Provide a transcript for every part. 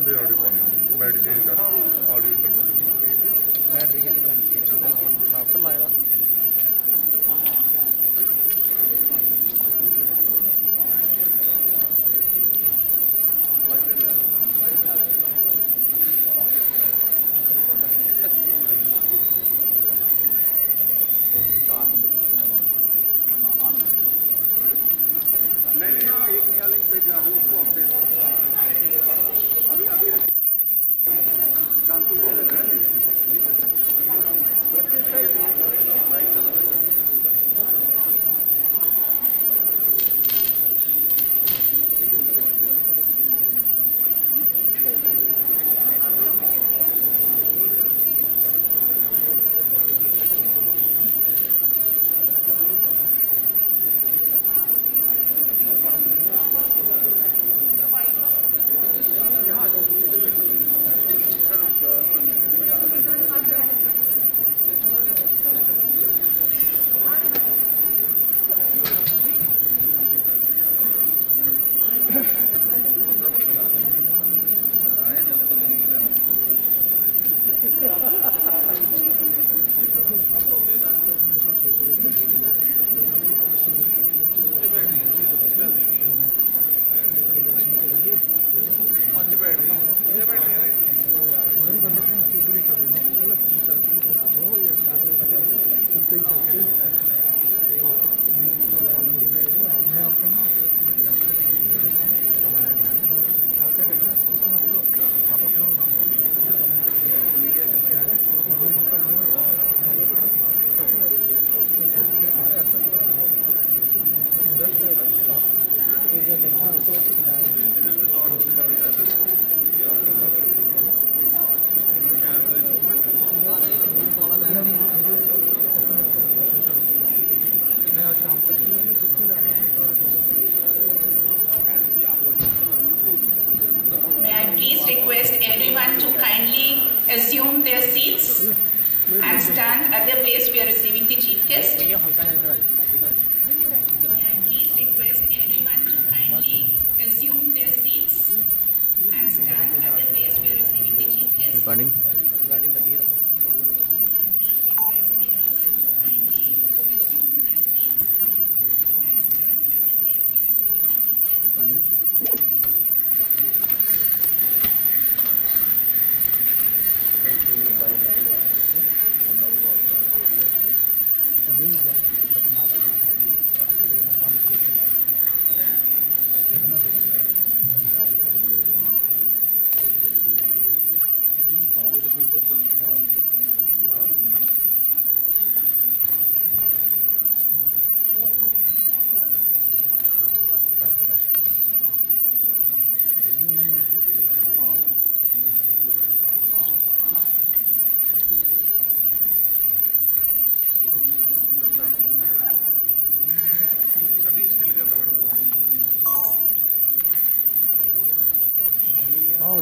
ਦੇ ਆਡੀਓ ਪਾਣੀ battery change ਕਰ ਆਡੀਓ ਕਰਨਾ ਬੈਟਰੀ ਕਿੰਨੀ ਲੱਗਦੀ ਹੈ ਸਾਫਟ ਲਾਇਆ नहीं एक नया लिंक पे जा रहा हूँ उसको अपडेट अभी अभी शांतु बोल रहे हैं लाइव चल रहा है May I please request everyone to kindly assume their seats and stand at their place we are receiving the chief guest. May I please request everyone to kindly assume their seats and stand at their place we are receiving the chief guest. Recording.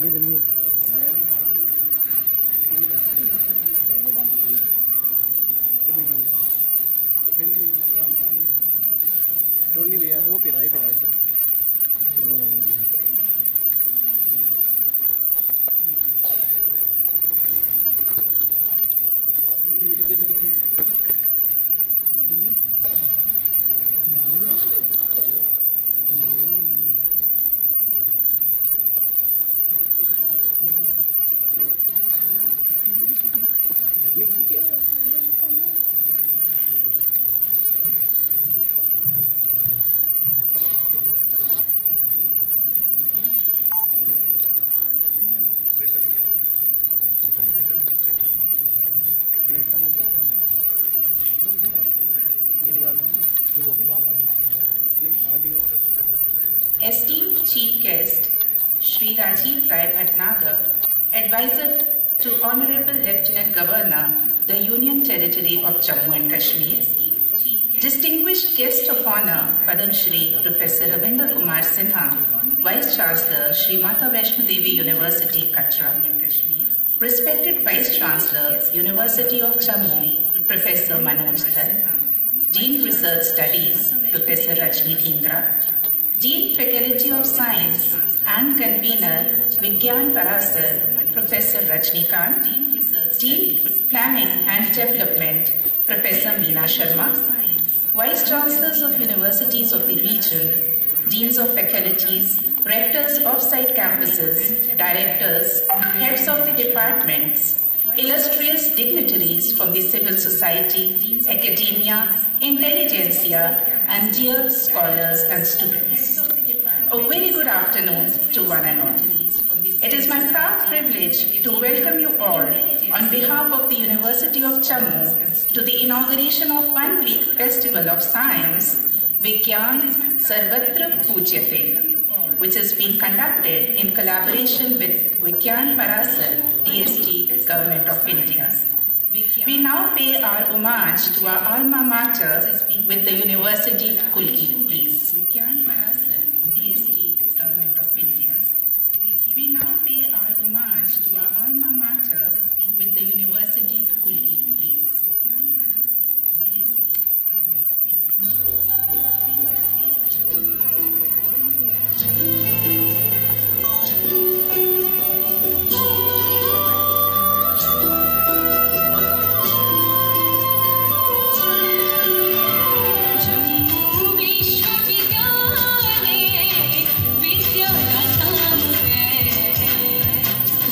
आगे चलिए Tony भैया वो पिला इधर Esteemed Chief Guest, Shri Rajiv Rai Bhatnagar, Advisor to Honorable Lieutenant Governor, the Union Territory of Jammu and Kashmir, Distinguished Guest of Honor, Padam Shri Professor Ravinder Kumar Sinha, Vice Chancellor, Shri Mata Vaishno Devi University, Katra, Respected Vice Chancellor, University of Jammu, Professor Manoj Dhar, Dean Research Studies, Professor Rajni Dhingra, Dean Faculty of Science and Convener, Vigyan Parasar, Professor Rajnikant, Dean Planning and Development, Professor Meena Sharma, Vice Chancellors of Universities of the region, Deans of Faculties, Rectors of site campuses, Directors, Heads of the departments, illustrious dignitaries from the civil society, academia, intelligentsia, and dear scholars and students. A very good afternoon to one and all. It is my proud privilege to welcome you all on behalf of the University of Jammu to the inauguration of one-week Festival of Science, Vigyan Sarvatra Pujyate, which is being conducted in collaboration with Vigyan Parasar, DST, Government of India. We now pay our homage to our alma mater with the University Kulki, please. Vigyan Parasar, DST, Government of India. We now pay our homage to our alma mater with the University Kulki, please. Vigyan Parasar, DST, Government of India.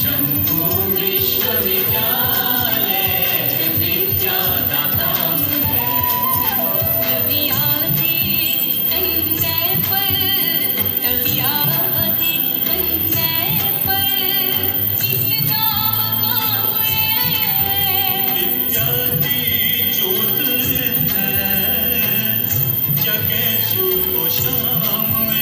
Jammu Vishwavidyalaya सके सुबह शाम में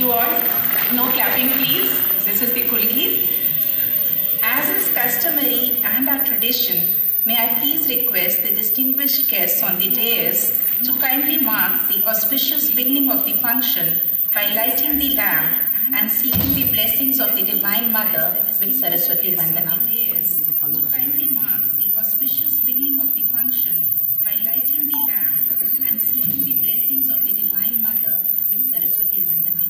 You all, no clapping please. This is the Kulgir. As is customary and our tradition, may I please request the distinguished guests on the dais to kindly mark the auspicious beginning of the function by lighting the lamp and seeking the blessings of the Divine Mother with Saraswati Vandana. To kindly mark the auspicious beginning of the function by lighting the lamp and seeking the blessings of the Divine Mother with Saraswati Vandana.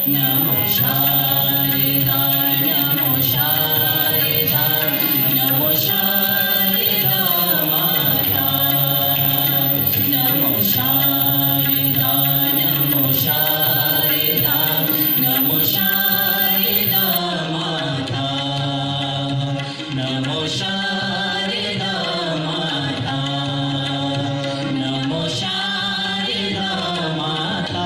Namo Sharida, Namo Sharida, Namo Sharida Mata. Namo Sharida, Namo Sharida, Namo Sharida Mata. Namo Sharida Mata. Namo Sharida Mata.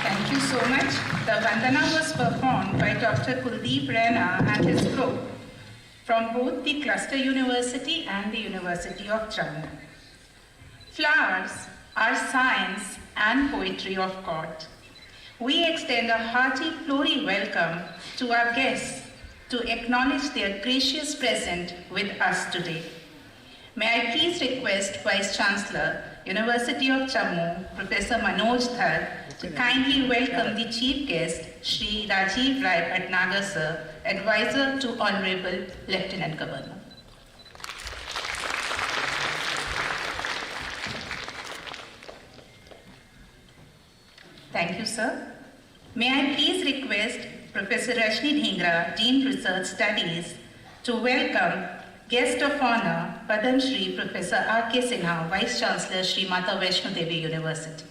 Thank you so much. The Vandana was performed by Dr. Kuldeep Rana and his group from both the Cluster University and the University of Jammu. Flowers are science and poetry of God. We extend a hearty flory welcome to our guests to acknowledge their gracious presence with us today. May I please request Vice Chancellor, University of Jammu, Professor Manoj Dhar, to kindly welcome the chief guest, Shri Rajiv Rai Bhatnagar Sir, Advisor to Honorable Lieutenant Governor. Thank you, sir. May I please request Professor Rashni Dhingra, Dean Research Studies, to welcome Guest of Honor, Padam Shri Professor R.K. Sinha, Vice Chancellor, Shri Mata Vaishno Devi University.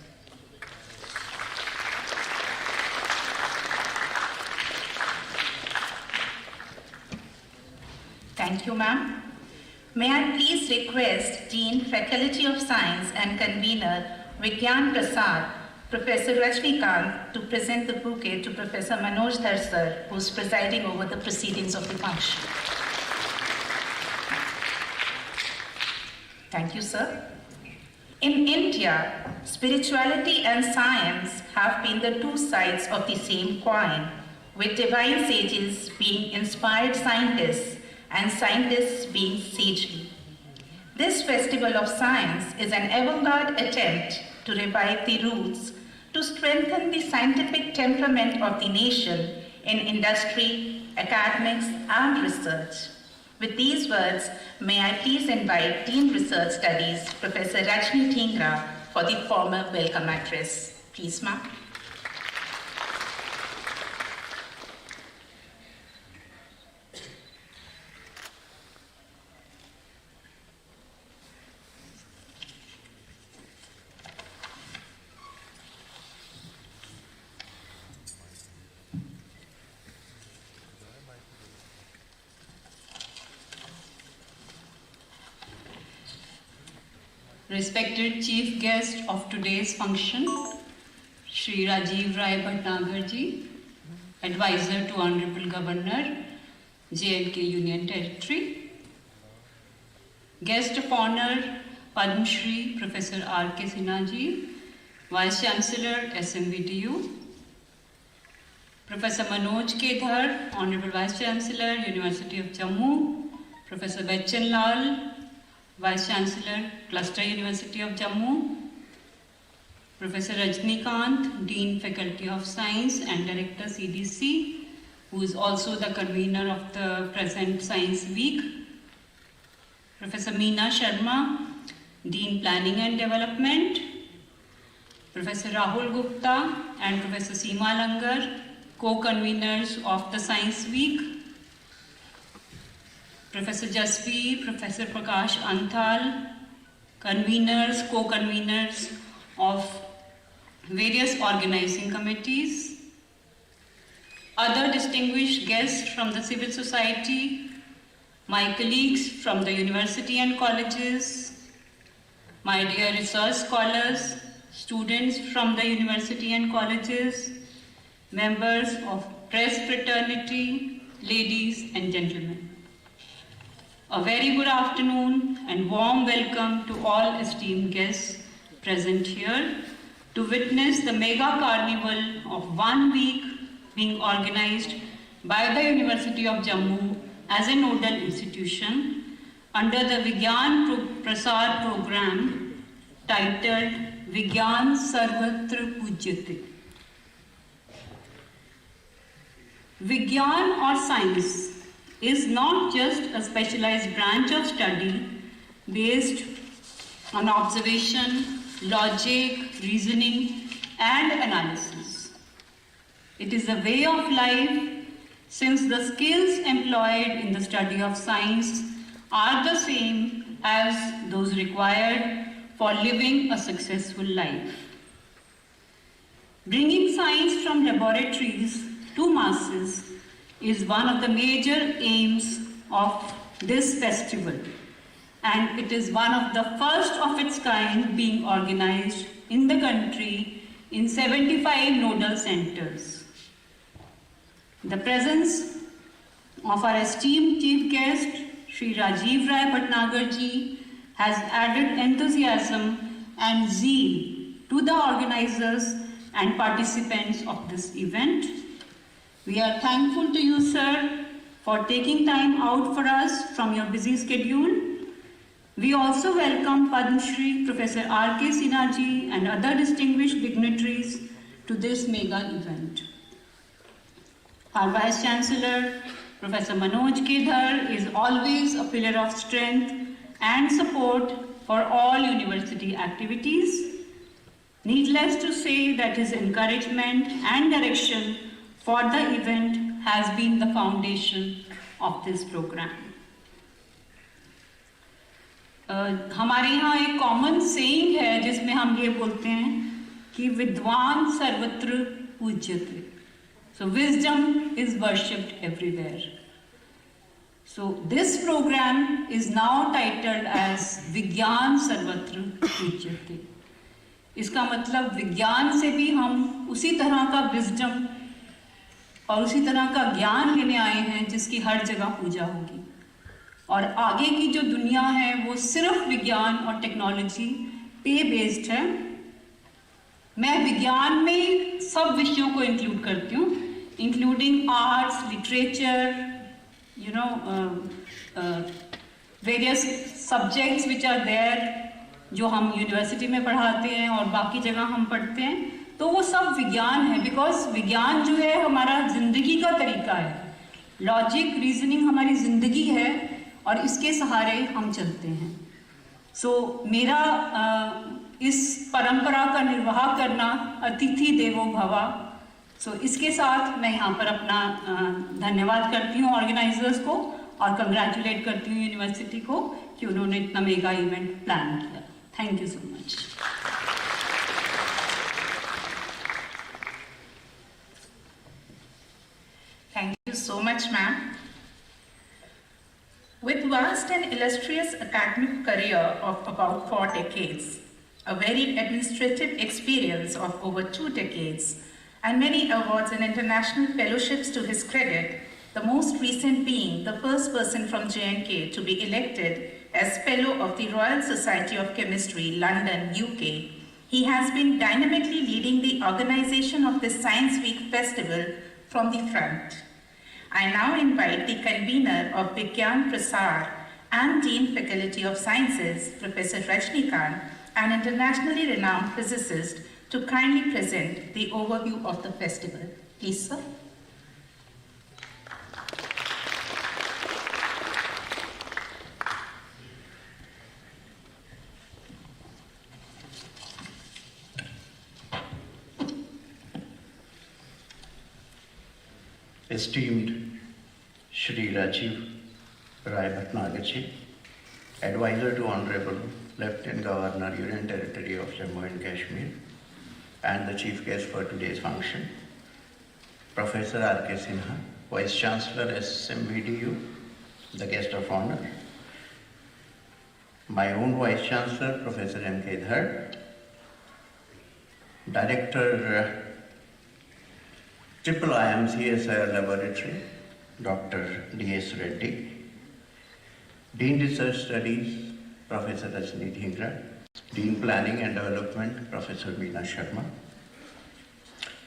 Thank you, ma'am. May I please request Dean, Faculty of Science and Convener, Vigyan Prasad, Professor Rajnikant, to present the bouquet to Professor Manoj Dhar Sir, who is presiding over the proceedings of the function. Thank you, sir. In India, spirituality and science have been the two sides of the same coin, with divine sages being inspired scientists and scientists being sagely. This festival of science is an avant-garde attempt to revive the roots, to strengthen the scientific temperament of the nation in industry, academics, and research. With these words, may I please invite Dean Research Studies, Professor Rajni Dhingra, for the formal welcome address. Please, ma'am. Respected chief guest of today's function, Shri Rajiv Rai Bhatnagar ji, Advisor to Honorable Governor, J&K Union Territory. Guest of Honor, Padma Shri Professor R.K. Sinha ji, Vice Chancellor, SMVTU. Professor Manoj K. Dhar, Honorable Vice Chancellor, University of Jammu. Professor Bechan Lal, Vice Chancellor, Cluster University of Jammu. Professor Rajnikant, Dean Faculty of Science and Director CDC, who is also the convener of the present Science Week. Professor Meena Sharma, Dean Planning and Development. Professor Rahul Gupta and Professor Seema Langar, co-conveners of the Science Week. Professor Jasvi, Professor Prakash Anthal, conveners, co-conveners of various organizing committees. Other distinguished guests from the civil society, my colleagues from the university and colleges, my dear research scholars, students from the university and colleges, members of press fraternity, ladies and gentlemen. A very good afternoon and warm welcome to all esteemed guests present here to witness the mega carnival of 1 week being organized by the University of Jammu as a nodal institution under the Vigyan Prasar program titled Vigyan Sarvatra Pujyate. Vigyan or science is not just a specialized branch of study based on observation, logic, reasoning, and analysis. It is a way of life, since the skills employed in the study of science are the same as those required for living a successful life. Bringing science from laboratories to masses is one of the major aims of this festival, and it is one of the first of its kind being organized in the country in 75 nodal centers. The presence of our esteemed chief guest, Sri Rajiv Rai Bhatnagar ji, has added enthusiasm and zeal to the organizers and participants of this event. We are thankful to you, sir, for taking time out for us from your busy schedule. We also welcome Padma Shri Professor R.K. Sinha ji and other distinguished dignitaries to this mega event. Our Vice Chancellor, Professor Manoj Kedhar, is always a pillar of strength and support for all university activities. Needless to say that his encouragement and direction for the event has been the foundation of this program. हमारे यहाँ एक common saying है जिसमें हम ये बोलते हैं कि विद्वान सर्वत्र पूज्यते. So wisdom is worshipped everywhere. So this program is now titled as विज्ञान सर्वत्र पूज्यते. इसका मतलब विज्ञान से भी हम उसी तरह का विजडम और उसी तरह का ज्ञान लेने आए हैं जिसकी हर जगह पूजा होगी. और आगे की जो दुनिया है वो सिर्फ विज्ञान और टेक्नोलॉजी पे बेस्ड है. मैं विज्ञान में सब विषयों को इंक्लूड करती हूँ, including arts, literature, various subjects which are there जो हम यूनिवर्सिटी में पढ़ाते हैं और बाकी जगह हम पढ़ते हैं. तो वो सब विज्ञान है, बिकॉज विज्ञान जो है हमारा जिंदगी का तरीका है. लॉजिक, रीजनिंग हमारी जिंदगी है और इसके सहारे हम चलते हैं. सो मेरा इस परंपरा का निर्वाह करना अतिथि देवो भवा. सो इसके साथ मैं यहाँ पर अपना धन्यवाद करती हूँ ऑर्गेनाइजर्स को और कंग्रेचुलेट करती हूँ यूनिवर्सिटी को कि उन्होंने इतना मेगा इवेंट प्लान किया. Thank you so much. Thank you so much, ma'am. With vast and illustrious academic career of about 4 decades, a varied administrative experience of over 2 decades, and many awards and international fellowships to his credit, the most recent being the first person from J&K to be elected as Fellow of the Royal Society of Chemistry, London, UK. He has been dynamically leading the organization of this Science Week festival from the front. I now invite the convener of Vigyan Prasar and Dean Faculty of Sciences, Professor Rajnikant, an internationally renowned physicist, to kindly present the overview of the festival. Please, sir. Esteemed Shri Rajiv Rai Bhatnagar ji, Advisor to Honorable Lieutenant Governor, Union Territory of Jammu and Kashmir, and the Chief Guest for today's function, Professor R.K. Sinha, Vice Chancellor SMVDU, the Guest of Honor, my own Vice Chancellor, Professor M.K. Dhar, Director Triple IM CSIR Laboratory, Dr. D.S. Reddy, Dean Research Studies, Professor Rajni Dhingra, Dean Planning and Development, Professor Meena Sharma,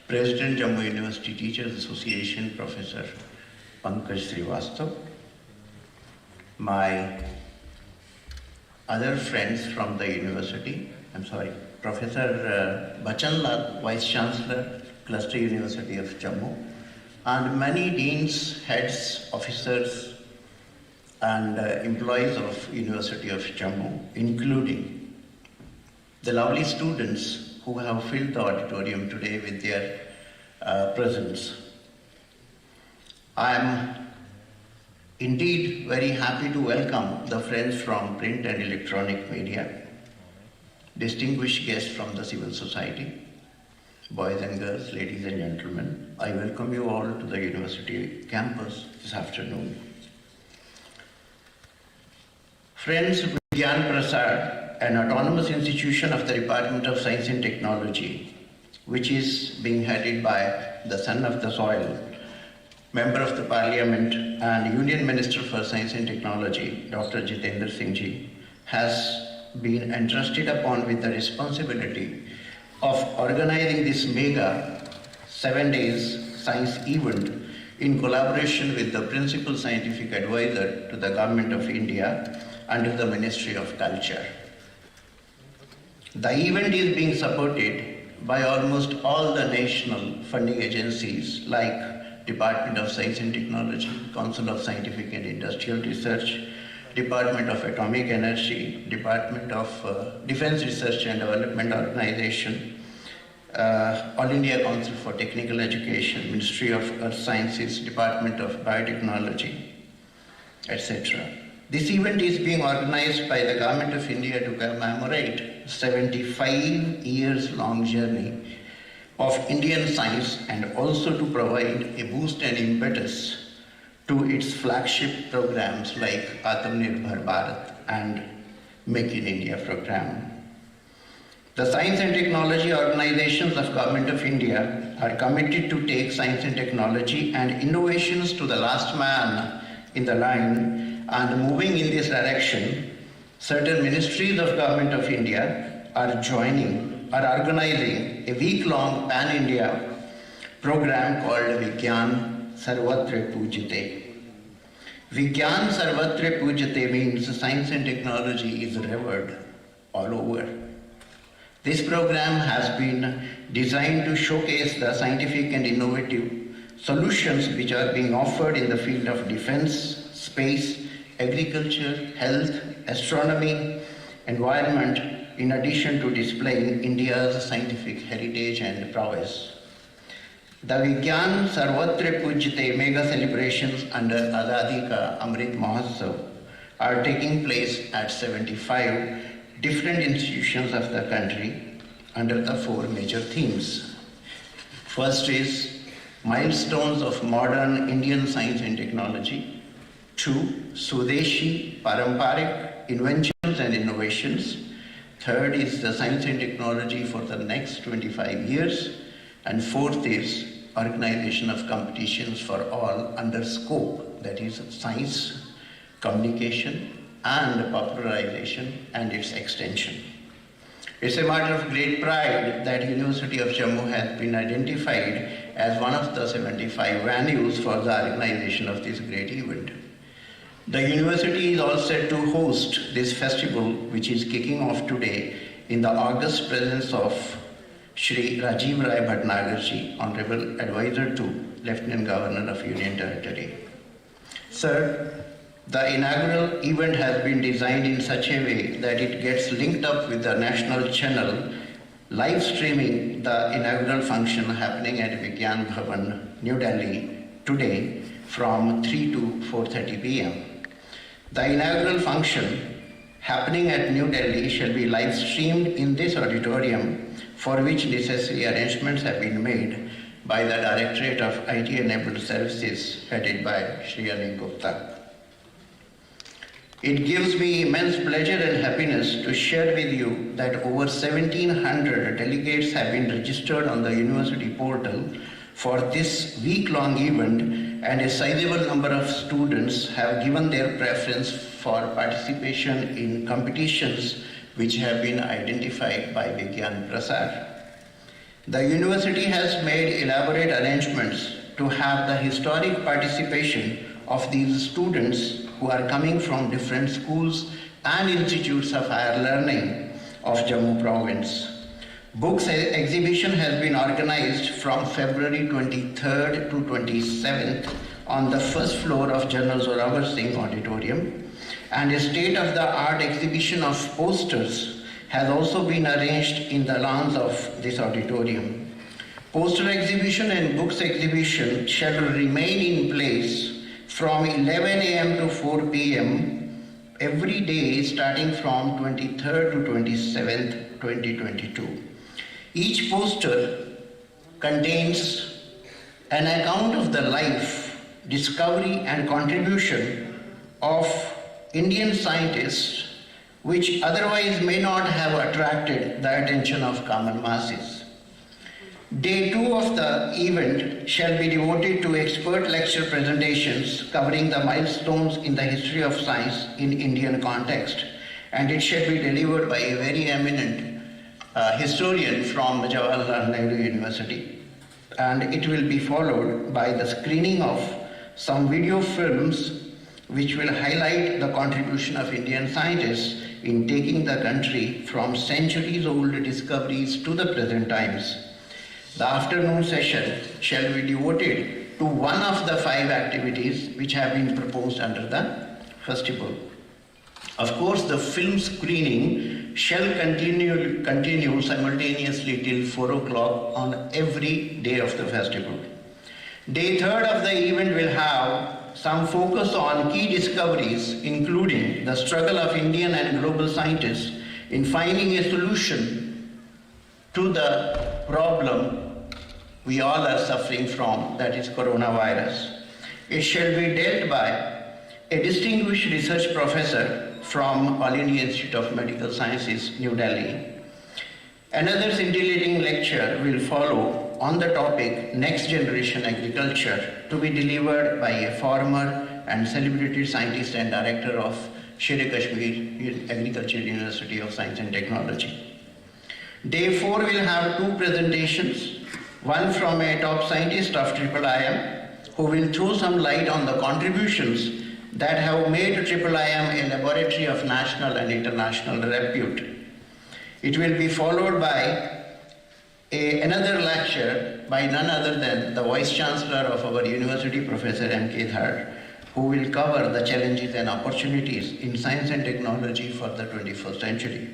President Jammu University Teachers Association, Professor Pankaj Srivastav, my other friends from the university, Professor Bachan Lal, Vice Chancellor, Cluster University of Jammu, and many deans, heads, officers, and employees of University of Jammu, including the lovely students who have filled the auditorium today with their presence. I am indeed very happy to welcome the friends from print and electronic media, distinguished guests from the civil society, boys and girls, ladies and gentlemen. I welcome you all to the university campus this afternoon. Friends, Vigyan Prasad, an autonomous institution of the Department of Science and Technology, which is being headed by the son of the soil, Member of the Parliament and Union Minister for Science and Technology, Dr. Jitendra Singh Ji, has been entrusted upon with the responsibility of organizing this mega 7 days science event in collaboration with the Principal Scientific Advisor to the Government of India under the Ministry of Culture. The event is being supported by almost all the national funding agencies like Department of Science and Technology, Council of Scientific and Industrial Research, Department of Atomic Energy, Department of Defense Research and Development Organization, All India Council for Technical Education, Ministry of Earth Sciences, Department of Biotechnology, etc. This event is being organized by the Government of India to commemorate 75 years long journey of Indian science and also to provide a boost and impetus to its flagship programs like Atmanirbhar Bharat and Make in India program. The science and technology organizations of Government of India are committed to take science and technology and innovations to the last man in the line, and moving in this direction, certain ministries of Government of India are organizing a week-long pan-India program called Vigyan Sarvatra Pujate. Vigyan Sarvatra Pujate means science and technology is revered all over. This program has been designed to showcase the scientific and innovative solutions which are being offered in the field of defense, space, agriculture, health, astronomy, environment, in addition to displaying India's scientific heritage and prowess. The Vigyan Sarvatra Pujate mega celebrations under Azadi Ka Amrit Mahotsav are taking place at 75 different institutions of the country under the 4 major themes. First is milestones of modern Indian science and technology. 2, Swadeshi Paramparik inventions and innovations. Third is the science and technology for the next 25 years. And fourth is organization of competitions for all under scope, that is science, communication, and popularization and its extension. It's a matter of great pride that University of Jammu has been identified as one of the 75 venues for the organization of this great event. The university is all set to host this festival, which is kicking off today in the august presence of Shri Rajiv Rai Bhatnagar Ji, Honorable Advisor to Lieutenant Governor of Union Territory. Sir, the inaugural event has been designed in such a way that it gets linked up with the national channel, live streaming the inaugural function happening at Vigyan Bhavan, New Delhi today from 3 to 4:30 p.m. The inaugural function happening at New Delhi shall be live streamed in this auditorium, for which necessary arrangements have been made by the Directorate of IT-enabled Services headed by Shri Anik Gupta. It gives me immense pleasure and happiness to share with you that over 1,700 delegates have been registered on the university portal for this week-long event, and a sizable number of students have given their preference for participation in competitions which have been identified by Vigyan Prasad. The university has made elaborate arrangements to have the historic participation of these students who are coming from different schools and institutes of higher learning of Jammu province. Books exhibition has been organized from February 23rd to 27th on the first floor of General Zorawar Singh Auditorium, and a state-of-the-art exhibition of posters has also been arranged in the lawns of this auditorium. Poster exhibition and books exhibition shall remain in place from 11 a.m. to 4 p.m. every day starting from 23rd to 27th, 2022. Each poster contains an account of the life, discovery and contribution of Indian scientists which otherwise may not have attracted the attention of common masses. Day 2 of the event shall be devoted to expert lecture presentations covering the milestones in the history of science in Indian context, and it shall be delivered by a very eminent historian from Jawaharlal Nehru University. And it will be followed by the screening of some video films which will highlight the contribution of Indian scientists in taking the country from centuries-old discoveries to the present times. The afternoon session shall be devoted to one of the 5 activities which have been proposed under the festival. Of course, the film screening shall continue simultaneously till 4 o'clock on every day of the festival. Day 3rd of the event will have some focus on key discoveries, including the struggle of Indian and global scientists in finding a solution to the problem we all are suffering from, that is coronavirus. It shall be dealt by a distinguished research professor from All India Institute of Medical Sciences, New Delhi. Another scintillating lecture will follow on the topic Next Generation Agriculture, to be delivered by a former and celebrated scientist and director of Sher-e-Kashmir Agricultural University of Science and Technology. Day 4 will have 2 presentations, one from a top scientist of IIIM who will throw some light on the contributions that have made IIIM a laboratory of national and international repute. It will be followed by another lecture by none other than the Vice Chancellor of our university, Professor M.K. Dhar, who will cover the challenges and opportunities in science and technology for the 21st century.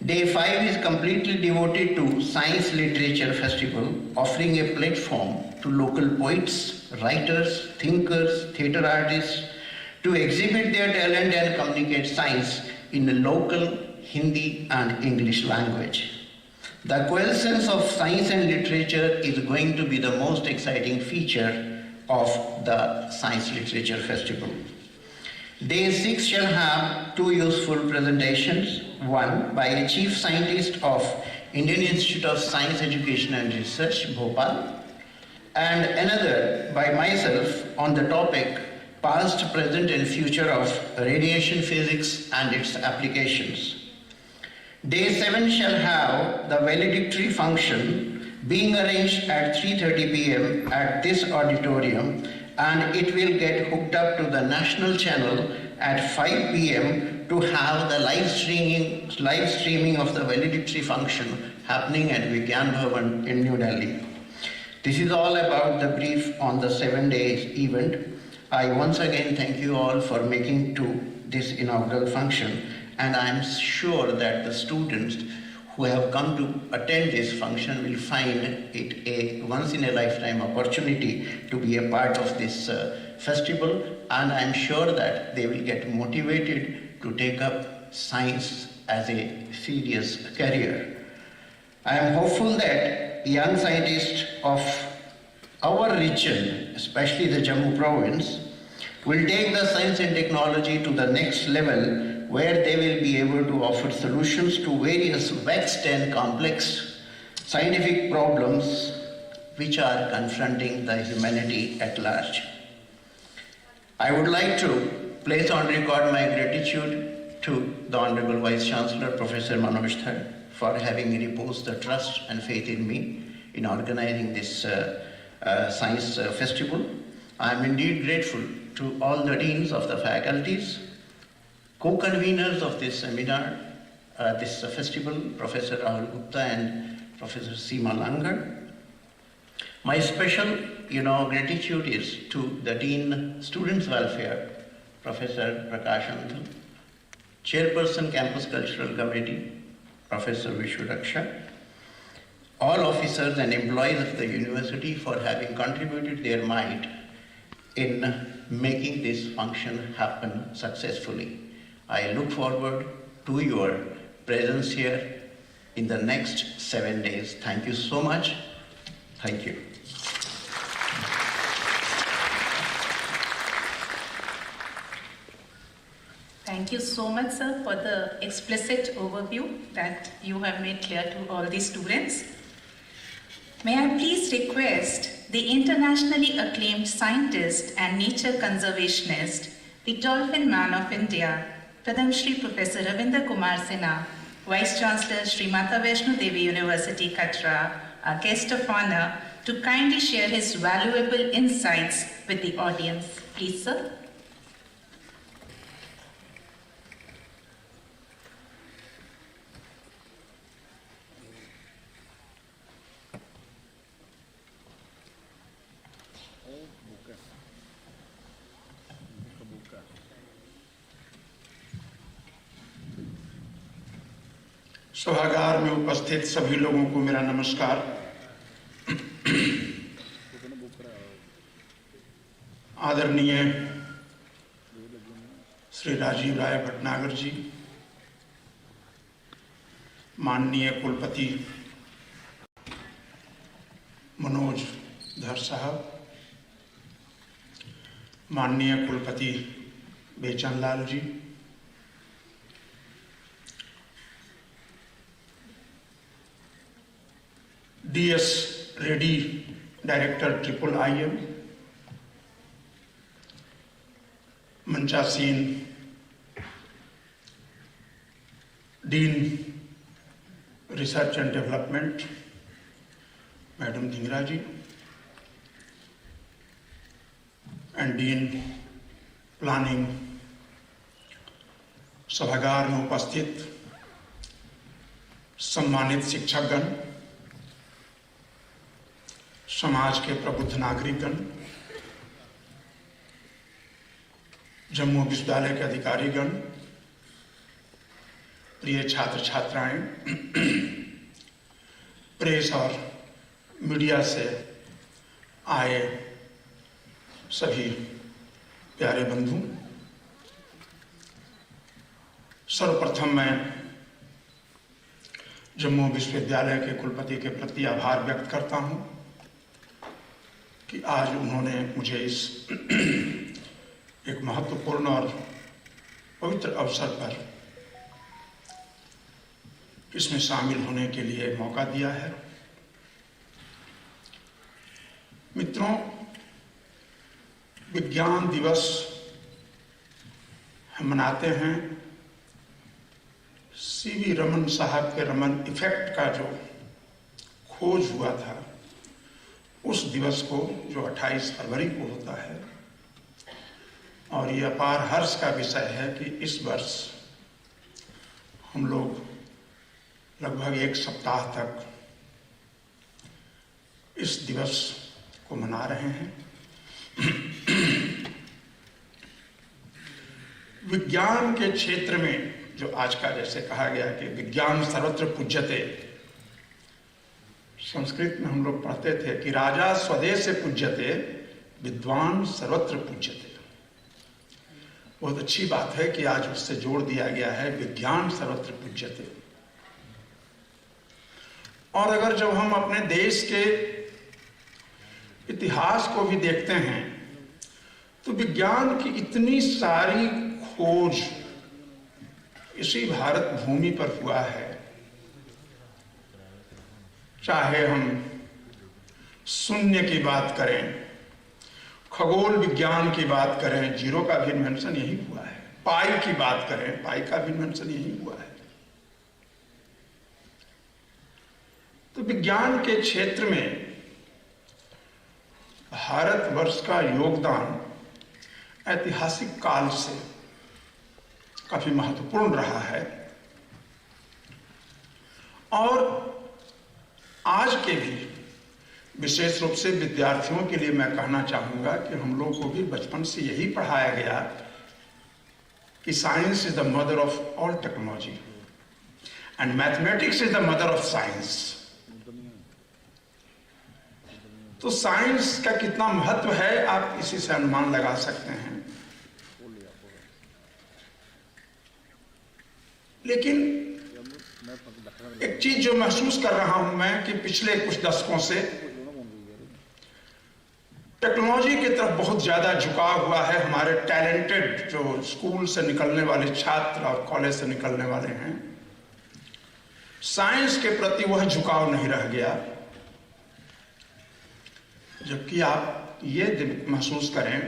Day 5 is completely devoted to Science Literature Festival, offering a platform to local poets, writers, thinkers, theatre artists to exhibit their talent and communicate science in the local Hindi and English language. The coalescence of science and literature is going to be the most exciting feature of the Science Literature Festival. Day 6 shall have 2 useful presentations, one by a chief scientist of Indian Institute of Science Education and Research, Bhopal, and another by myself on the topic Past, Present and Future of Radiation Physics and its Applications. Day 7 shall have the valedictory function being arranged at 3:30 p.m. at this auditorium, and it will get hooked up to the national channel at 5 p.m. to have the live streaming of the valedictory function happening at Vigyan Bhavan in New Delhi. This is all about the brief on the 7 days event. I once again thank you all for making to this inaugural function, and I am sure that the students who have come to attend this function will find it a once-in-a-lifetime opportunity to be a part of this festival, and I am sure that they will get motivated to take up science as a serious career. I am hopeful that young scientists of our region, especially the Jammu province, will take the science and technology to the next level, where they will be able to offer solutions to various vexed and complex scientific problems which are confronting the humanity at large. I would like to place on record my gratitude to the Honorable Vice Chancellor, Professor Manoj Dhar, for having reposed the trust and faith in me in organizing this science festival. I am indeed grateful to all the deans of the faculties, co-conveners of this seminar, this festival, Professor Rahul Gupta and Professor Seema Langar. My special, gratitude is to the Dean Students Welfare, Professor Prakash Anthal, Chairperson Campus Cultural Committee, Professor Vishwaraksha, all officers and employees of the university for having contributed their might in making this function happen successfully. I look forward to your presence here in the next 7 days. Thank you so much. Thank you. Thank you so much, sir, for the explicit overview that you have made clear to all the students. May I please request the internationally acclaimed scientist and nature conservationist, the Dolphin Man of India, Padam Shri Professor Ravinder Kumar Sinha, Vice Chancellor Shri Mata Vaishno Devi University, Katra, our guest of honor, to kindly share his valuable insights with the audience. Please, sir. सभागार में उपस्थित सभी लोगों को मेरा नमस्कार। आदरणीय श्री राजीव राय भटनागर जी, माननीय कुलपति मनोज धर साहब, माननीय कुलपति Bechan Lal ji, DS Reddy director IIM, मंचासीन dean research and development madam Dhingra ji, and dean planning, सभागार में उपस्थित सम्मानित शिक्षकगण, समाज के प्रबुद्ध नागरिकगण, जम्मू विश्वविद्यालय के अधिकारीगण, प्रिय छात्र छात्राएं, प्रेस और मीडिया से आए सभी प्यारे बंधु, सर्वप्रथम मैं जम्मू विश्वविद्यालय के कुलपति के प्रति आभार व्यक्त करता हूं कि आज उन्होंने मुझे इस एक महत्वपूर्ण और पवित्र अवसर पर इसमें शामिल होने के लिए मौका दिया है। मित्रों, विज्ञान दिवस हम मनाते हैं सीवी रमन साहब के रमन इफेक्ट का जो खोज हुआ था उस दिवस को, जो 28 फरवरी को होता है, और ये अपार हर्ष का विषय है कि इस वर्ष हम लोग लगभग 1 सप्ताह तक इस दिवस को मना रहे हैं। विज्ञान के क्षेत्र में जो आज का जैसे कहा गया कि विज्ञान सर्वत्र पूज्यते, संस्कृत में हम लोग पढ़ते थे कि राजा स्वदेश पूज्यते, विद्वान सर्वत्र पूज्यते। बहुत अच्छी बात है कि आज उससे जोड़ दिया गया है विज्ञान सर्वत्र पूज्यते। और अगर जब हम अपने देश के इतिहास को भी देखते हैं तो विज्ञान की इतनी सारी खोज इसी भारत भूमि पर हुआ है। चाहे हम शून्य की बात करें, खगोल विज्ञान की बात करें, जीरो का भी इन्वेंशन यही हुआ है। पाई की बात करें, पाई का भी इन्वेंशन यही हुआ है। तो विज्ञान के क्षेत्र में भारतवर्ष का योगदान ऐतिहासिक काल से काफी महत्वपूर्ण रहा है। और आज के भी विशेष रूप से विद्यार्थियों के लिए मैं कहना चाहूंगा कि हम लोग को भी बचपन से यही पढ़ाया गया कि science is the mother of all technology and mathematics is the mother of science. तो साइंस का कितना महत्व है आप इसी से अनुमान लगा सकते हैं। लेकिन एक चीज जो महसूस कर रहा हूं मैं कि पिछले कुछ दशकों से टेक्नोलॉजी की तरफ बहुत ज्यादा झुकाव हुआ है। हमारे टैलेंटेड जो स्कूल से निकलने वाले छात्र और कॉलेज से निकलने वाले हैं, साइंस के प्रति वह झुकाव नहीं रह गया। जबकि आप ये महसूस करें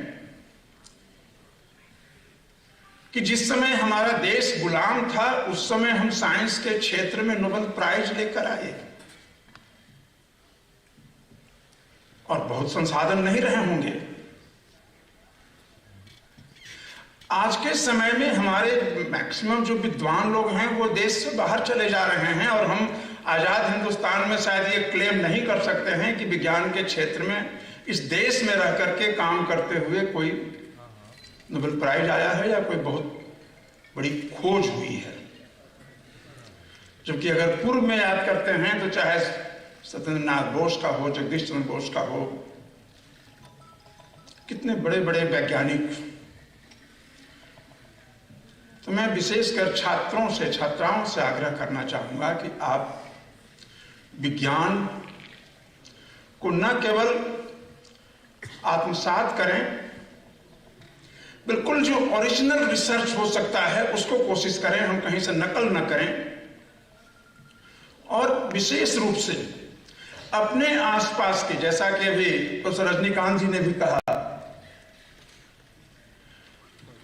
कि जिस समय हमारा देश गुलाम था उस समय हम साइंस के क्षेत्र में नोबेल प्राइज लेकर आए और बहुत संसाधन नहीं रहे होंगे। आज के समय में हमारे मैक्सिमम जो विद्वान लोग हैं वो देश से बाहर चले जा रहे हैं और हम आजाद हिंदुस्तान में शायद ये क्लेम नहीं कर सकते हैं कि विज्ञान के क्षेत्र में इस देश में रह करके काम करते हुए कोई नोबेल प्राइज आया है या कोई बहुत बड़ी खोज हुई है। जबकि अगर पूर्व में याद करते हैं तो चाहे सत्येंद्रनाथ बोस का हो, जगदीश चंद्र बोस का हो, कितने बड़े बड़े वैज्ञानिक। तो मैं विशेषकर छात्राओं से आग्रह करना चाहूंगा कि आप विज्ञान को न केवल आत्मसात करें, बिल्कुल जो ओरिजिनल रिसर्च हो सकता है उसको कोशिश करें, हम कहीं से नकल न करें। और विशेष रूप से अपने आसपास के, जैसा कि अभी प्रोफेसर रजनीकांत जी ने भी कहा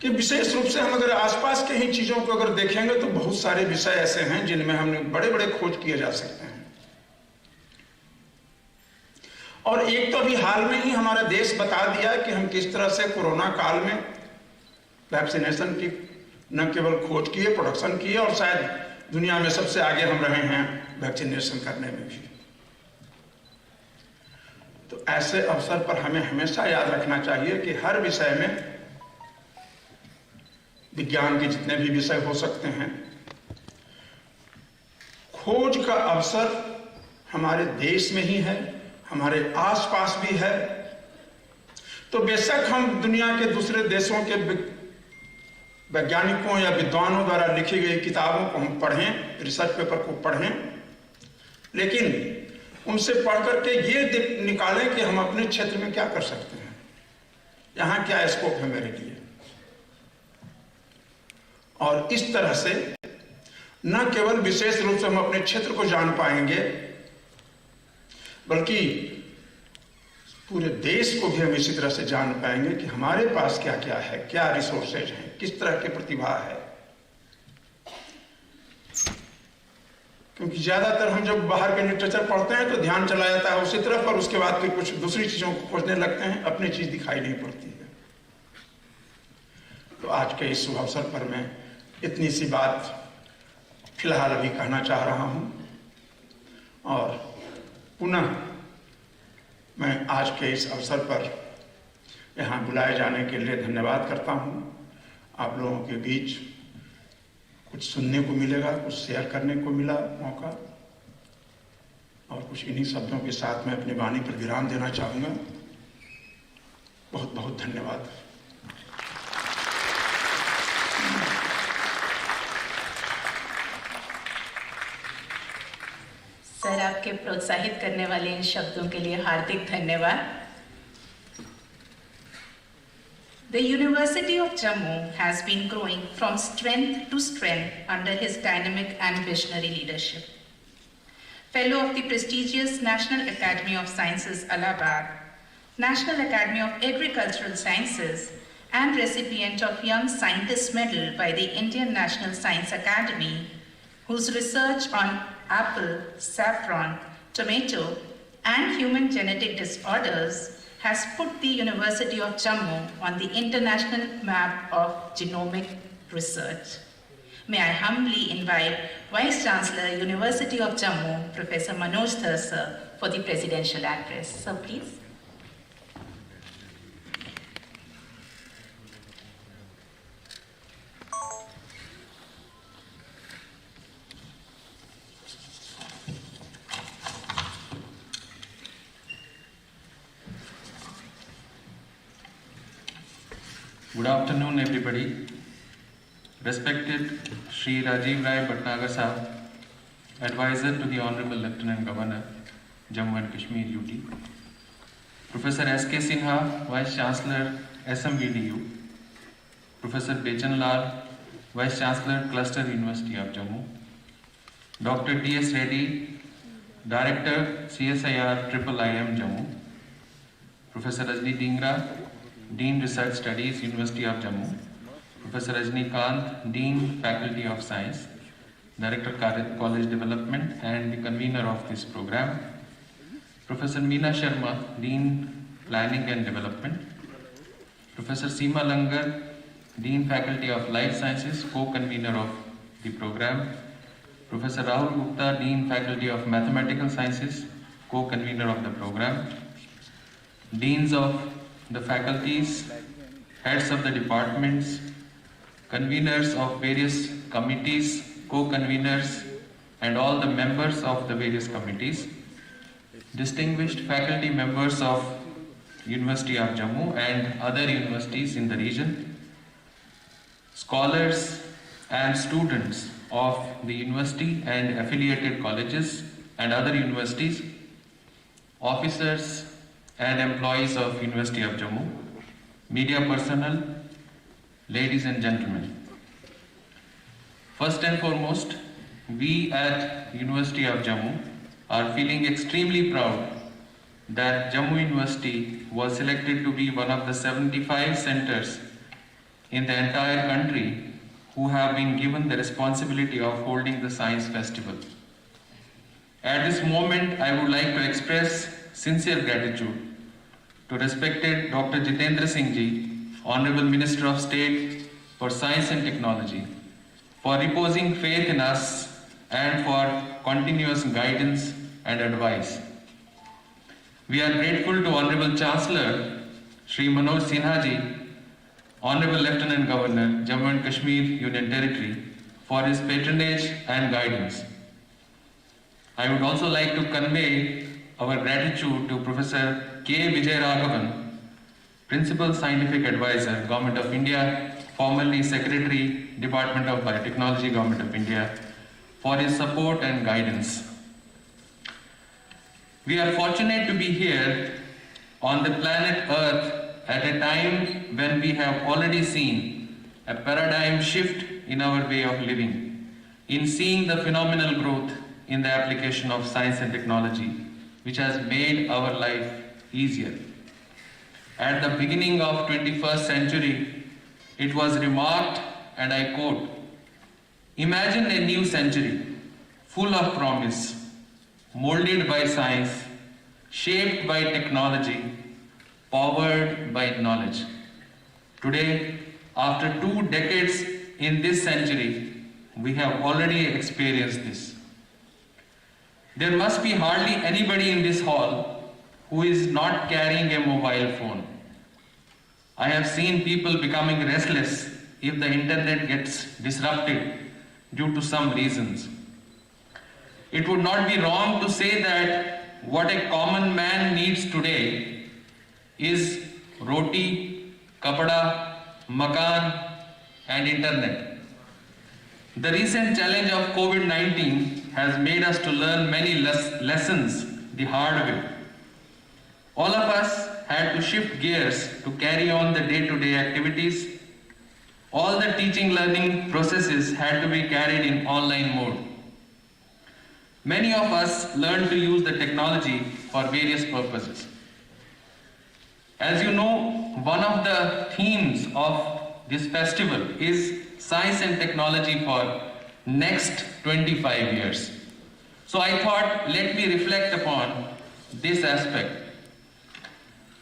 कि विशेष रूप से हम अगर आसपास के ही चीजों को अगर देखेंगे तो बहुत सारे विषय ऐसे हैं जिनमें हमने बड़े बड़े खोज किए जा सकते हैं। और एक तो अभी हाल में ही हमारा देश बता दिया कि हम किस तरह से कोरोना काल में वैक्सीनेशन की न केवल खोज किए, प्रोडक्शन किए और शायद दुनिया में सबसे आगे हम रहे हैं वैक्सीनेशन करने में भी। तो ऐसे अवसर पर हमें हमेशा याद रखना चाहिए कि हर विषय में, विज्ञान के जितने भी विषय हो सकते हैं, खोज का अवसर हमारे देश में ही है, हमारे आसपास भी है। तो बेशक हम दुनिया के दूसरे देशों के वैज्ञानिकों या विद्वानों द्वारा लिखी गई किताबों को हम पढ़ें, रिसर्च पेपर को पढ़ें, लेकिन उनसे पढ़ करके ये निकालें कि हम अपने क्षेत्र में क्या कर सकते हैं, यहां क्या स्कोप है मेरे लिए। और इस तरह से न केवल विशेष रूप से हम अपने क्षेत्र को जान पाएंगे, बल्कि पूरे देश को भी हम इसी तरह से जान पाएंगे कि हमारे पास क्या क्या है, क्या रिसोर्सेज हैं, किस तरह की प्रतिभा है। क्योंकि ज्यादातर हम जब बाहर के लिटरेचर पढ़ते हैं तो ध्यान चला जाता है उसी तरफ और उसके बाद फिर कुछ दूसरी चीजों को खोजने लगते हैं, अपनी चीज दिखाई नहीं पड़ती है। तो आज के इस शुभ अवसर पर मैं इतनी सी बात फिलहाल अभी कहना चाह रहा हूं और पुनः मैं आज के इस अवसर पर यहाँ बुलाए जाने के लिए धन्यवाद करता हूँ। आप लोगों के बीच कुछ सुनने को मिलेगा, कुछ शेयर करने को मिला मौका, और कुछ इन्हीं शब्दों के साथ मैं अपनी वाणी पर विराम देना चाहूँगा। बहुत बहुत धन्यवाद। सर, आपके प्रोत्साहित करने वाले इन शब्दों के लिए हार्दिक धन्यवाद। The University of Jammu has been growing from strength to strength under his dynamic and visionary leadership. Fellow of the prestigious National Academy of Sciences, Allahabad, National Academy of Agricultural Sciences, and recipient of Young Scientist Medal by the Indian National Science Academy, whose research on apple, saffron, tomato, and human genetic disorders has put the University of Jammu on the international map of genomic research. May I humbly invite Vice Chancellor, University of Jammu, Professor Manoj Dhar sir, for the presidential address. Sir, please. Good afternoon, everybody. Respected Shri Rajiv Rai Bhatnagar Sahab, Advisor to the Honorable Lieutenant Governor, Jammu and Kashmir UT, Professor S.K. Sinha, Vice Chancellor, SMBDU, Professor Bechan Lal, Vice Chancellor, Cluster University of Jammu, Dr. T.S. Reddy, Director, CSIR IIIM Jammu, Professor Rajni Dingra, Dean Research Studies, University of Jammu, Professor Rajni Kant, Dean Faculty of Science, Director College Development and the convener of this program, Professor Meena Sharma, Dean Planning and Development, Professor Seema Langar, Dean Faculty of Life Sciences, co-convener of the program, Professor Rahul Gupta, Dean Faculty of Mathematical Sciences, co-convener of the program, Deans of the faculties, heads of the departments, conveners of various committees, co-conveners, and all the members of the various committees, distinguished faculty members of University of Jammu and other universities in the region, scholars and students of the university and affiliated colleges and other universities, officers and employees of University of Jammu, media personnel, ladies and gentlemen. First and foremost, we at University of Jammu are feeling extremely proud that Jammu University was selected to be one of the 75 centers in the entire country who have been given the responsibility of holding the Science Festival. At this moment, I would like to express sincere gratitude to respected Dr. Jitendra Singh Ji, Honorable Minister of State for Science and Technology, for reposing faith in us and for continuous guidance and advice. We are grateful to Honorable Chancellor Shri Manoj Sinha Ji, Honorable Lieutenant Governor, Jammu and Kashmir Union Territory, for his patronage and guidance. I would also like to convey our gratitude to Professor K. Vijay Raghavan, Principal Scientific Advisor, Government of India, formerly Secretary, Department of Biotechnology, Government of India, for his support and guidance. We are fortunate to be here on the planet Earth at a time when we have already seen a paradigm shift in our way of living, in seeing the phenomenal growth in the application of science and technology, which has made our life easier. At the beginning of 21st century, it was remarked, and I quote, "Imagine a new century full of promise, molded by science, shaped by technology, powered by knowledge." Today, after 2 decades in this century, we have already experienced this. There must be hardly anybody in this hall who is not carrying a mobile phone. I have seen people becoming restless if the internet gets disrupted due to some reasons. It would not be wrong to say that what a common man needs today is roti, kapada, makan, and internet. The recent challenge of COVID-19 has made us to learn many lessons the hard way. All of us had to shift gears to carry on the day-to-day activities. All the teaching-learning processes had to be carried in online mode. Many of us learned to use the technology for various purposes. As you know, one of the themes of this festival is science and technology for next 25 years. So I thought, let me reflect upon this aspect.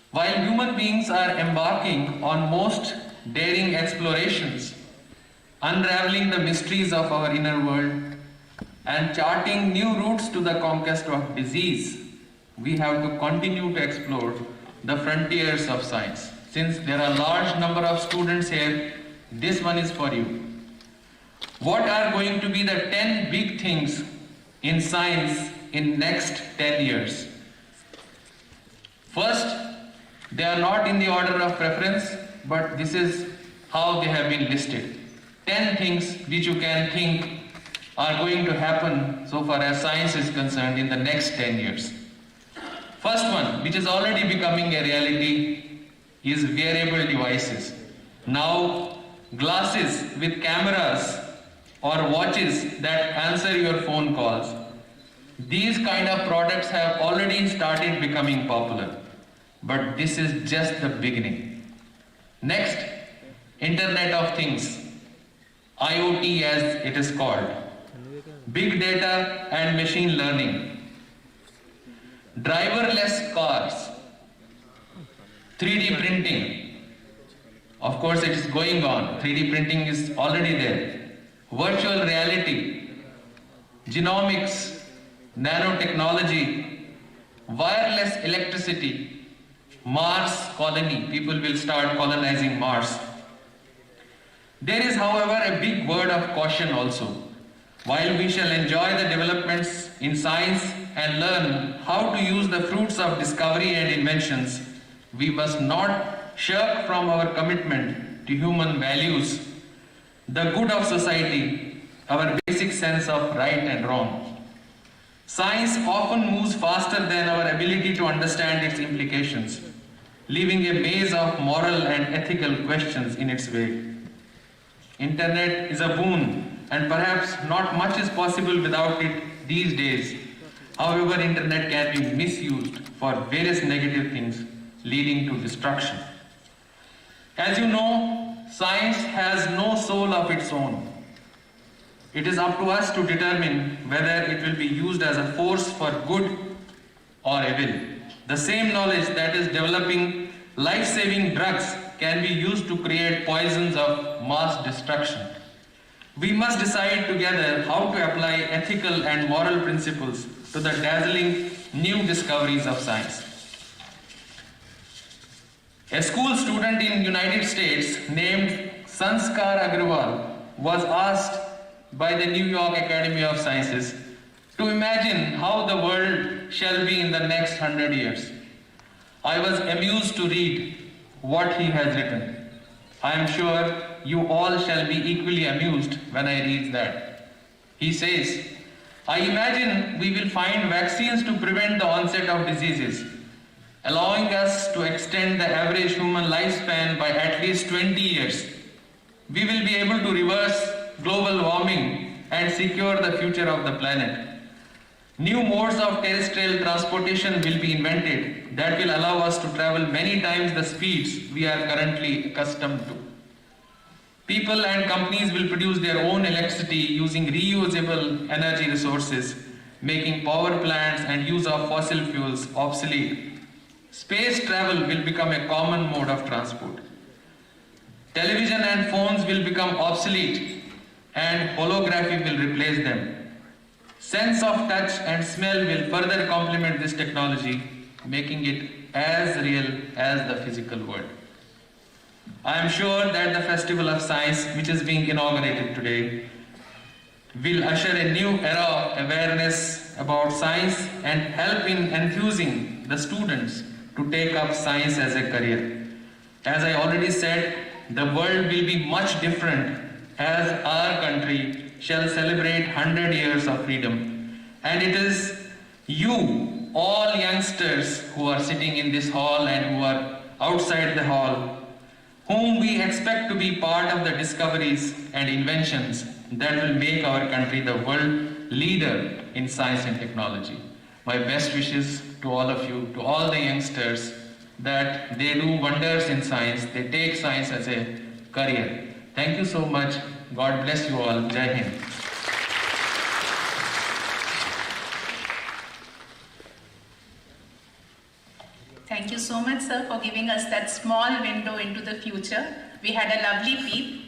While human beings are embarking on most daring explorations, unraveling the mysteries of our inner world, and charting new routes to the conquest of disease, we have to continue to explore the frontiers of science. Since there are a large number of students here, this one is for you. What are going to be the 10 big things in science in next 10 years? First, they are not in the order of preference, but this is how they have been listed. 10 things which you can think are going to happen so far as science is concerned in the next 10 years. First one, which is already becoming a reality, is wearable devices. Now, glasses with cameras or watches that answer your phone calls. These kind of products have already started becoming popular, but this is just the beginning. Next, Internet of Things, IoT as it is called, big data and machine learning, driverless cars, 3D printing, of course it is going on, 3D printing is already there, virtual reality, genomics, nanotechnology, wireless electricity, Mars colony, people will start colonizing Mars. There is, however, a big word of caution also. While we shall enjoy the developments in science and learn how to use the fruits of discovery and inventions, we must not shirk from our commitment to human values, the good of society, our basic sense of right and wrong. Science often moves faster than our ability to understand its implications, leaving a maze of moral and ethical questions in its wake. Internet is a boon, and perhaps not much is possible without it these days. However, internet can be misused for various negative things, leading to destruction. As you know, science has no soul of its own. It is up to us to determine whether it will be used as a force for good or evil. The same knowledge that is developing life-saving drugs can be used to create poisons of mass destruction. We must decide together how to apply ethical and moral principles to the dazzling new discoveries of science. A school student in the United States named Sanskar Agrawal was asked by the New York Academy of Sciences to imagine how the world shall be in the next 100 years. I was amused to read what he has written. I am sure you all shall be equally amused when I read that. He says, I imagine we will find vaccines to prevent the onset of diseases, allowing us to extend the average human lifespan by at least 20 years. We will be able to reverse global warming and secure the future of the planet. New modes of terrestrial transportation will be invented that will allow us to travel many times the speeds we are currently accustomed to. People and companies will produce their own electricity using reusable energy resources, making power plants and use of fossil fuels obsolete. Space travel will become a common mode of transport. Television and phones will become obsolete and holography will replace them. Sense of touch and smell will further complement this technology, making it as real as the physical world. I am sure that the Festival of Science, which is being inaugurated today, will usher a new era of awareness about science and help in enthusing the students to take up science as a career. As I already said, the world will be much different as our country shall celebrate 100 years of freedom. And it is you, all youngsters who are sitting in this hall and who are outside the hall, whom we expect to be part of the discoveries and inventions that will make our country the world leader in science and technology. My best wishes to all of you, to all the youngsters, that they do wonders in science, they take science as a career. Thank you so much. God bless you all. Jai Hind. Thank you so much, sir, for giving us that small window into the future. We had a lovely peep.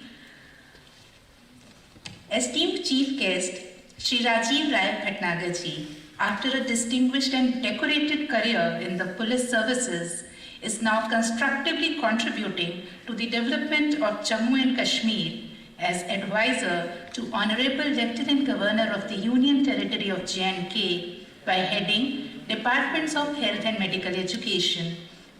Esteemed Chief Guest, Shri Rajiv Rai Bhatnagar ji, after a distinguished and decorated career in the police services, is now constructively contributing to the development of Jammu and Kashmir as advisor to Honorable Lieutenant Governor of the Union Territory of J&K by heading Departments of Health and Medical Education,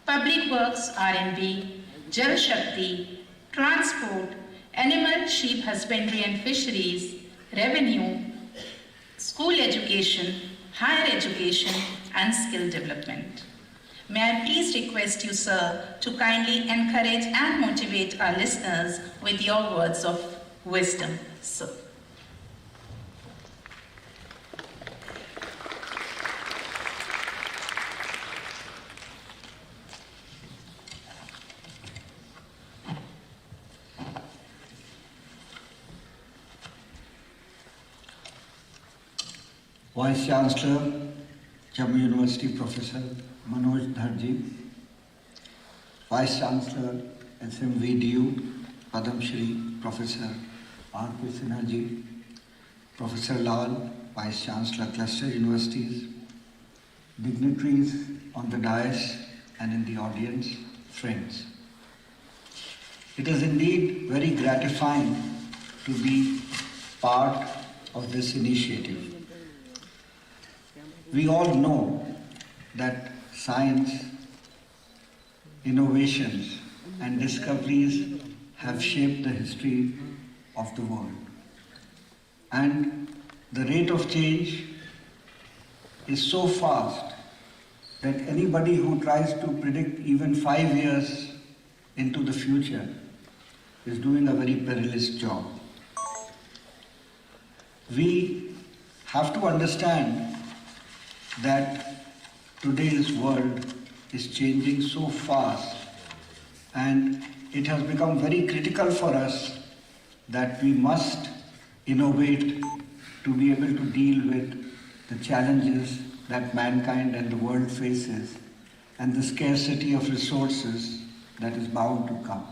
Public Works R&B, Jal Shakti, transport, animal, sheep husbandry and fisheries, revenue, school education, higher education, and skill development. May I please request you, sir, to kindly encourage and motivate our listeners with your words of wisdom, sir. Vice Chancellor, Jammu University Professor Manoj Dharji, Vice Chancellor, SMVDU, Padam Shri, Professor R.P. Sinha, Professor Lal, Vice Chancellor, Cluster Universities, dignitaries on the dais and in the audience, friends. It is indeed very gratifying to be part of this initiative. We all know that science, innovations and discoveries have shaped the history of the world. And the rate of change is so fast that anybody who tries to predict even 5 years into the future is doing a very perilous job. We have to understand that today's world is changing so fast, and it has become very critical for us that we must innovate to be able to deal with the challenges that mankind and the world faces and the scarcity of resources that is bound to come.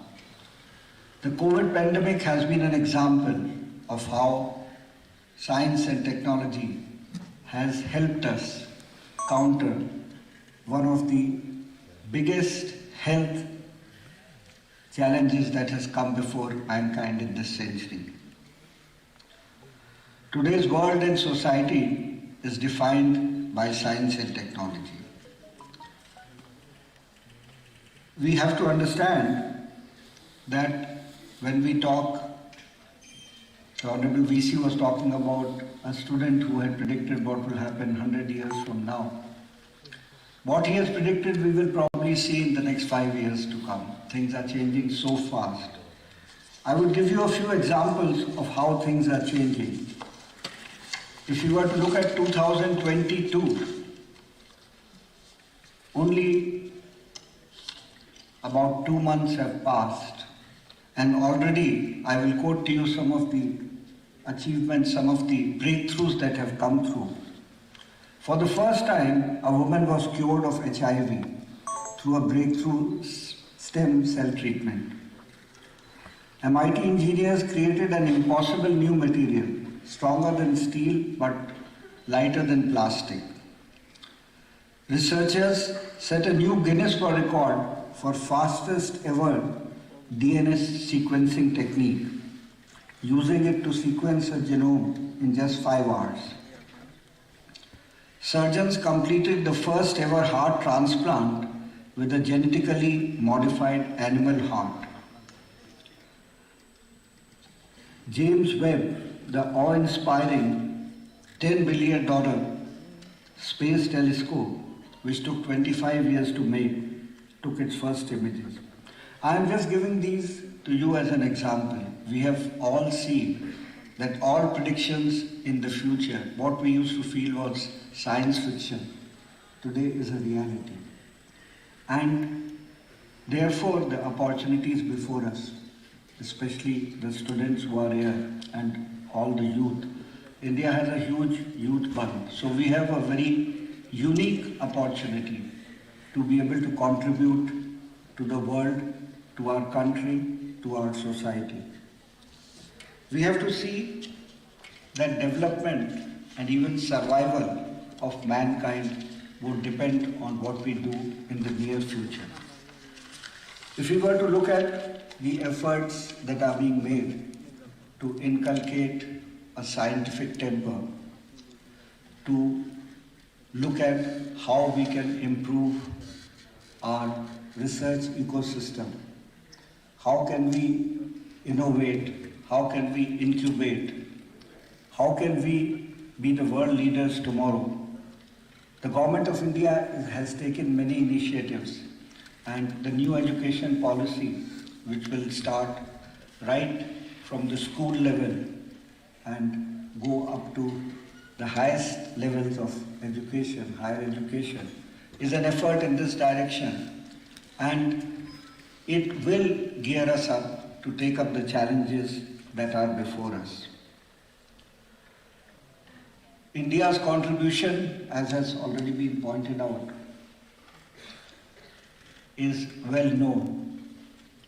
The COVID pandemic has been an example of how science and technology has helped us counter one of the biggest health challenges that has come before mankind in this century. Today's world and society is defined by science and technology. We have to understand that when we talk, the Honorable VC was talking about a student who had predicted what will happen 100 years from now. What he has predicted we will probably see in the next 5 years to come. Things are changing so fast. I would give you a few examples of how things are changing. If you were to look at 2022, only about 2 months have passed, and already I will quote to you some of the achievements, some of the breakthroughs that have come through. For the first time, a woman was cured of HIV through a breakthrough stem cell treatment. MIT engineers created an impossible new material, stronger than steel but lighter than plastic. Researchers set a new Guinness World Record for fastest ever DNA sequencing technique, using it to sequence a genome in just 5 hours. Surgeons completed the first ever heart transplant with a genetically modified animal heart. James Webb, the awe-inspiring $10 billion space telescope, which took 25 years to make, took its first images. I am just giving these to you as an example. We have all seen that all predictions in the future, what we used to feel was science fiction, today is a reality. And therefore the opportunities before us, especially the students who are here and all the youth. India has a huge youth fund, so we have a very unique opportunity to be able to contribute to the world, to our country, to our society. We have to see that development and even survival of mankind would depend on what we do in the near future. If we were to look at the efforts that are being made to inculcate a scientific temper, to look at how we can improve our research ecosystem, how can we innovate, how can we incubate, how can we be the world leaders tomorrow. The Government of India has taken many initiatives, and the new education policy, which will start right from the school level and go up to the highest levels of education, higher education, is an effort in this direction, and it will gear us up to take up the challenges that are before us. India's contribution, as has already been pointed out, is well known,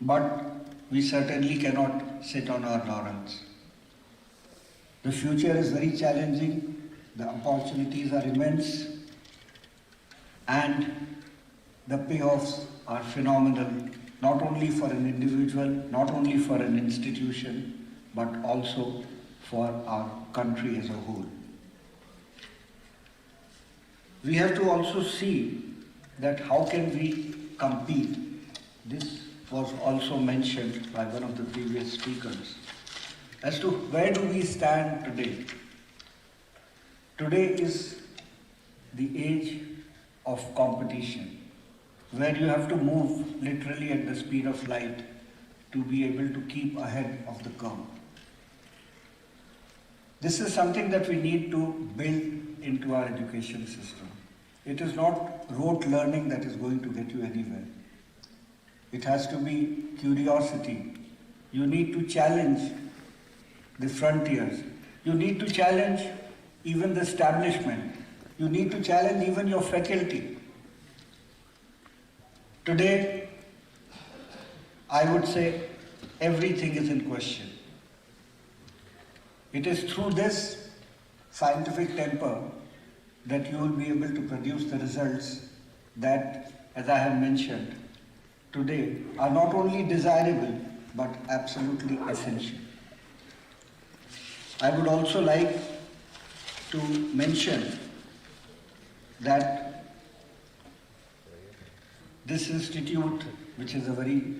but we certainly cannot sit on our laurels. The future is very challenging, the opportunities are immense, and the payoffs are phenomenal, not only for an individual, not only for an institution, but also for our country as a whole. We have to also see that how can we compete. This was also mentioned by one of the previous speakers as to where do we stand today. Today is the age of competition, where you have to move literally at the speed of light to be able to keep ahead of the curve. This is something that we need to build into our education system. It is not rote learning that is going to get you anywhere. It has to be curiosity. You need to challenge the frontiers. You need to challenge even the establishment. You need to challenge even your faculty. Today, I would say everything is in question. It is through this scientific temper that you will be able to produce the results that, as I have mentioned, today are not only desirable but absolutely essential. I would also like to mention that this institute, which is a very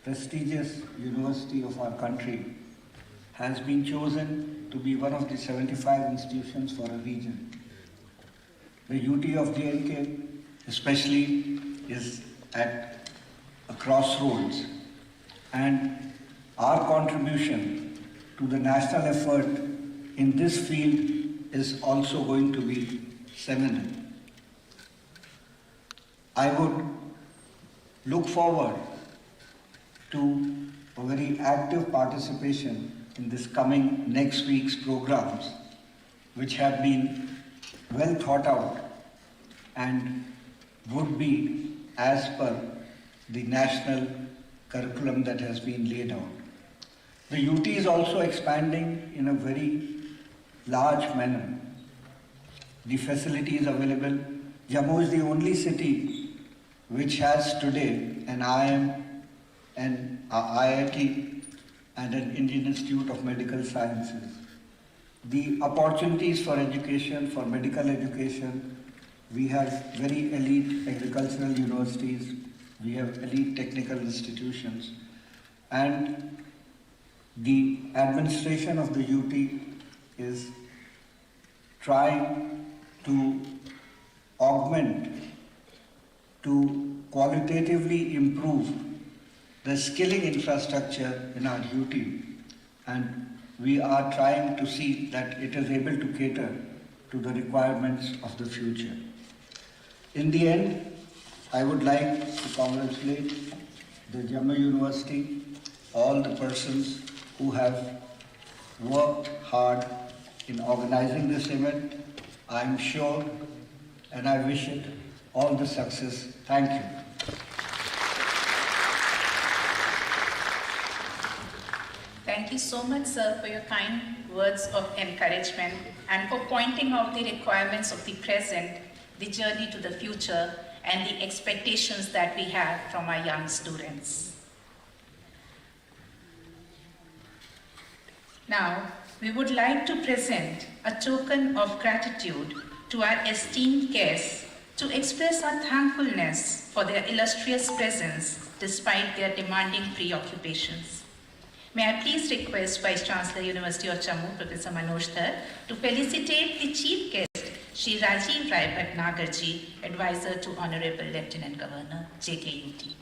prestigious university of our country, has been chosen to be one of the 75 institutions for a region. The UT of J&K especially is at a crossroads, and our contribution to the national effort in this field is also going to be seminal. I would look forward to a very active participation in this coming next week's programs, which have been well thought out and would be as per the national curriculum that has been laid out. The UT is also expanding in a very large manner. The facilities available. Jammu is the only city which has today an IIM, an IIT, and an Indian Institute of Medical Sciences. The opportunities for education, for medical education, we have very elite agricultural universities, we have elite technical institutions, and the administration of the UT is trying to augment, to qualitatively improve the skilling infrastructure in our UT, and we are trying to see that it is able to cater to the requirements of the future. In the end, I would like to congratulate the Jammu University, all the persons who have worked hard in organizing this event. I am sure and I wish it all the success. Thank you. Thank you so much, sir, for your kind words of encouragement and for pointing out the requirements of the present, the journey to the future, and the expectations that we have from our young students. Now, we would like to present a token of gratitude to our esteemed guests to express our thankfulness for their illustrious presence despite their demanding preoccupations. May I please request Vice Chancellor, University of Jammu, Professor Manoj Dhar, to felicitate the Chief Guest, Shri Rajiv Rai Bhatnagar ji, Advisor to Honorable Lieutenant Governor, JKUT.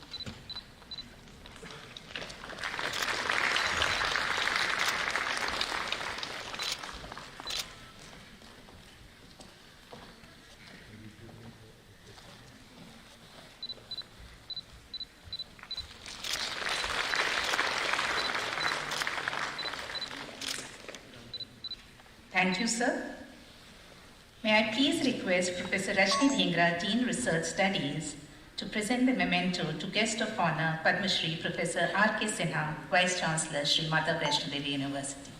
Thank you, sir. May I please request Professor Rashmi Dhingra, Dean Research Studies, to present the memento to Guest of Honor, Padma Shri Professor R.K. Sinha, Vice Chancellor, Shri Mata Vaishno Devi University.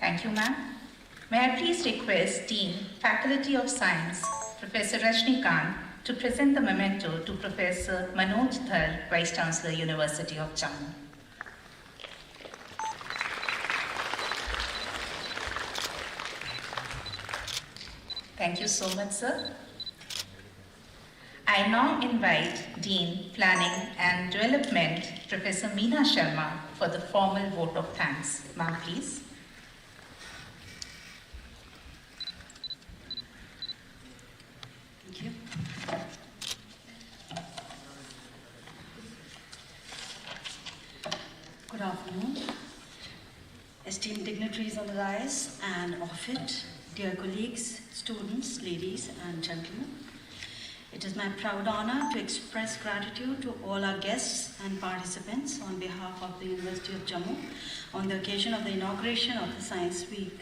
Thank you, ma'am. May I please request Dean, Faculty of Science, Professor Rashmi Khan, to present the memento to Professor Manoj Dhar, Vice Chancellor, University of Jammu. Thank you so much, sir. I now invite Dean, Planning and Development, Professor Meena Sharma, for the formal vote of thanks. Ma'am, please. Thank you. Good afternoon. Esteemed dignitaries on the dais and off it, dear colleagues, students, ladies and gentlemen. It is my proud honor to express gratitude to all our guests and participants on behalf of the University of Jammu on the occasion of the inauguration of the Science Week.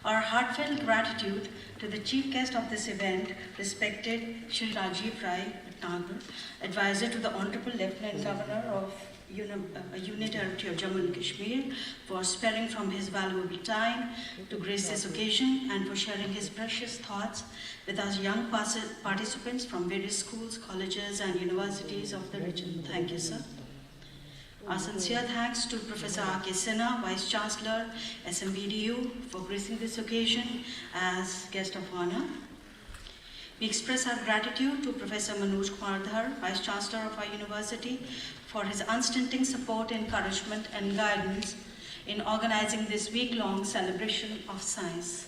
Our heartfelt gratitude to the chief guest of this event, respected Shri Rajiv Rai Bhatnagar, Advisor to the Honorable Lieutenant Governor of Union Territory of Jammu and Kashmir, for sparing from his valuable time to grace this occasion and for sharing his precious thoughts with us young participants from various schools, colleges and universities of the region. Thank you, sir. Our sincere thanks to Professor R.K. Sinha, Vice Chancellor, SMBDU, for gracing this occasion as guest of honor. We express our gratitude to Professor Manoj Dhar, Vice Chancellor of our university, for his unstinting support, encouragement and guidance in organizing this week-long celebration of science.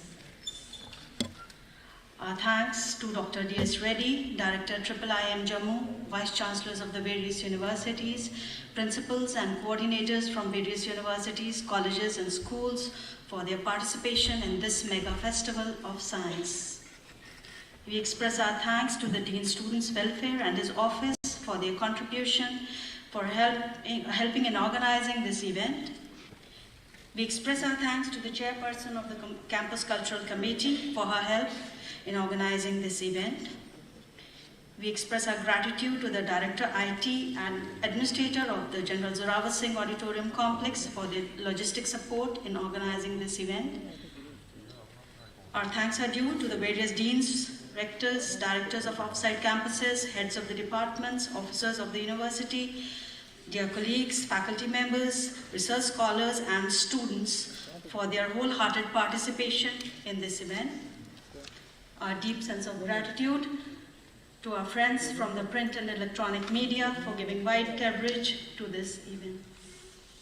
Our thanks to Dr. D.S. Reddy, Director IIIM Jammu, Vice Chancellors of the various universities, principals and coordinators from various universities, colleges and schools for their participation in this mega festival of science. We express our thanks to the Dean Students Welfare and his office for their contribution for helping in organizing this event. We express our thanks to the chairperson of the Campus Cultural Committee for her help in organizing this event. We express our gratitude to the Director IT and Administrator of the General Zorawar Singh Auditorium Complex for their logistic support in organizing this event. Our thanks are due to the various deans, rectors, directors of offsite campuses, heads of the departments, officers of the university, dear colleagues, faculty members, research scholars and students for their wholehearted participation in this event. Our deep sense of gratitude to our friends from the print and electronic media for giving wide coverage to this event.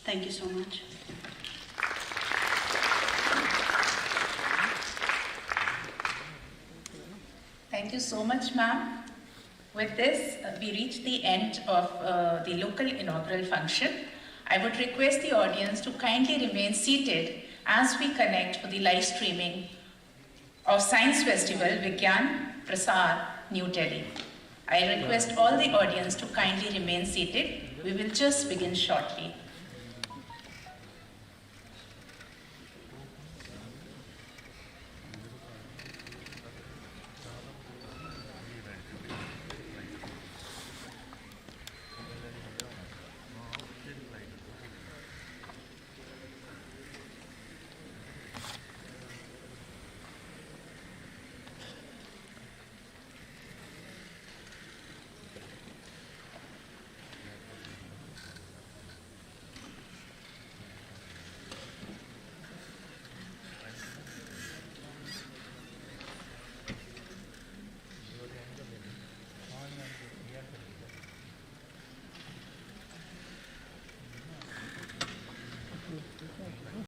Thank you so much. Thank you so much, ma'am. With this, we reach the end of the local inaugural function. I would request the audience to kindly remain seated as we connect for the live streaming of Science Festival Vigyan Prasar, New Delhi. I request all the audience to kindly remain seated. We will just begin shortly.